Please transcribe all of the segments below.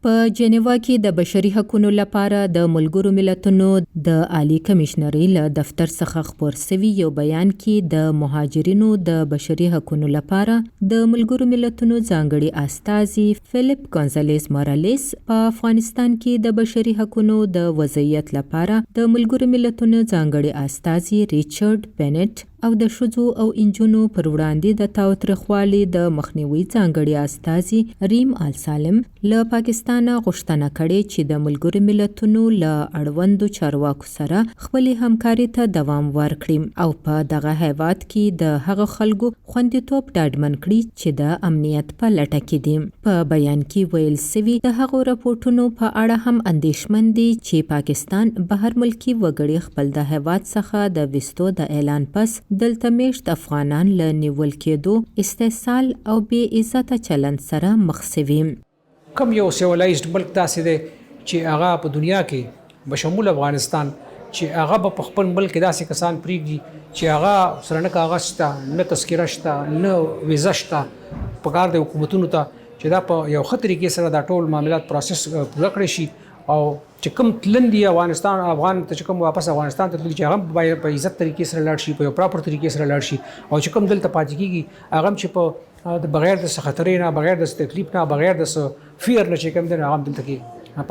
په جنیوا کې د بشري حقوقو لپاره د ملګرو ملتونو د عالی کمشنرۍ له دفتر څخه خپور شوي یو بیان کې د مهاجرینو د بشري حقوقو لپاره د ملګرو ملتونو ځانګړي استازي فلیپ ګونزالیز مورالس په افغانستان کې د بشري حقوقو د وضعیت لپاره د ملګرو ملتونو ځانګړي استازي ریچارډ بینټ او د ښځو او انجونو پر وړاندې د تاوتریخوالي د مخنیوي ځانګړي استازي ریم آل سالم له پاکستانه غوښتنه کړې چې د ملګرو ملتونو له اړوندو چارواکو سره خپلې همکاري ته دوام ورکړي او په دغه هیواد کې د هغه خلکو خوندیتوب ډاډمن کړي چې د امنیت په لټه کې دي. په بیان کې ویل سوي د هغو راپورټونو په اړه هم اندېښمن دي چې پاکستان بهر ملکي وګړي خپل د هیواد څخه د ویستو د اعلان پس دلته میشت افغانان له نیول کېدو استحصال او بې عزته چلند سره مخ شوي. کوم یو سیولایزډ ملک داسې دی چې هغه په دنیا کې بشمول افغانستان چې هغه په خپل ملک داسې کسان پرېږدي چې هغه سره نه کاغذ شته نه تذکره شته نه ویزه شته پکار د حکومتونو ته چې دا په یو ښه طریقې سره دا ټول معاملات پروسس پوره کړی شي او چې کوم تلندي افغان ته چې کوم واپس افغانستان ته تللی چې هغه په عزت طریقې سره لاړ شي په یو پراپر طریقې سره لاړ شي او چې کوم دلته پاتې کېږي هغه چې په بغیر د خطرې نه بغیر د تکلیف نه بغیر د فیر نه چې کوم دی هغه دلته کې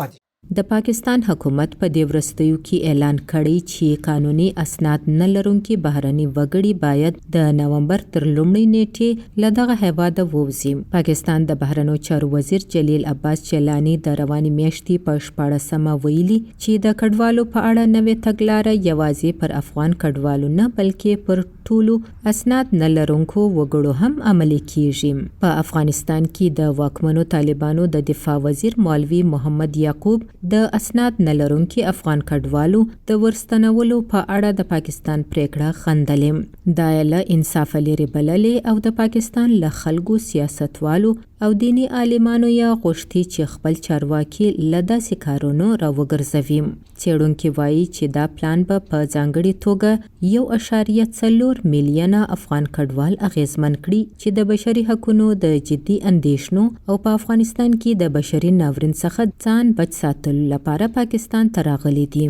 پاتې. د پاکستان حکومت په دې وروستیو کې اعلان کړی چې قانوني اسناد نه لرونکي بهرني وګړي باید د نومبر تر لومړۍ نیټې له دغه هیواده ووځي. پاکستان د بهرنیو چارو وزیر جلیل عباس چیلانی د روانې میاشتې په 14مه ویلي چې د کډوالو په اړه نوې تګلاره یوازې پر افغان کډوالو نه بلکې پر ټولو اسناد نه لرونکو وګړو هم عملي کیږي. په افغانستان کې د واکمنو طالبانو د دفاع وزیر مولوي محمد یعقوب د اسناد نه لرونکي افغان کډوالو د ورستنولو په اړه د پاکستان پریکړه خندلې. دا یې له انصافه لرې بللې او د پاکستان له خلکو سیاستوالو او دینی عالمانو یې غوښتي چې خپل چارواکي له داسې کارونو راوګرځوي. څېړونکي وایي چې دا پلان به په ځانګړې توګه 1.4 میلیونه افغان کډوال اغیزمن کړي چې د بشري حقوقو د جدي اندېښنو او په افغانستان کې د بشري ناورین څخه ځان بچ ساتلو لپاره پاکستان ته راغلي دي.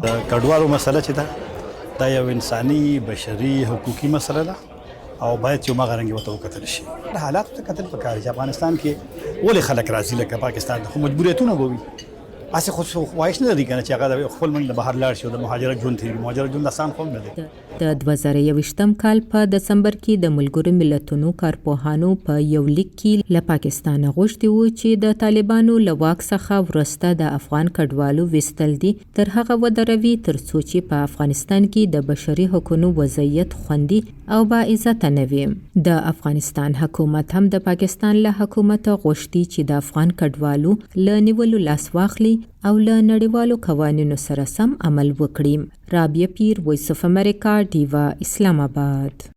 د کډوالو مسله چې دا یو انساني بشري حقوقي مسله ده او باید چې موږ رنګ وته وکتل شي. حالات ته کتل پکار چې افغانستان کې ولې خلک راځي لکه پاکستان خو مجبوریتونه وي اسه خو وایښ نه لري کنه چې هغه خپل من د بهر لاړ شي او د مهاجرت ژوند تیری مهاجرت ژوند آسان خو نه دی. د 2021م کال په دسمبر کې د ملګرو ملتونو کارپوهانو په یو لیک کې له پاکستان غوښتي وو چې د طالبانو له واک څخه وروسته د افغان کډوالو وستل دي تر هغه ودروي تر څو چې په افغانستان کې د بشري حقوقو وضعیت خوندي او با عزت نه وي. د افغانستان حکومت هم د پاکستان له حکومت غوښتي چې د افغان کډوالو له نیولو لاس واخلي او له نړیوالو قوانینو سره سم عمل وکړي. رابعه پیر، وایس اف امریکا، ډیوا، اسلام آباد.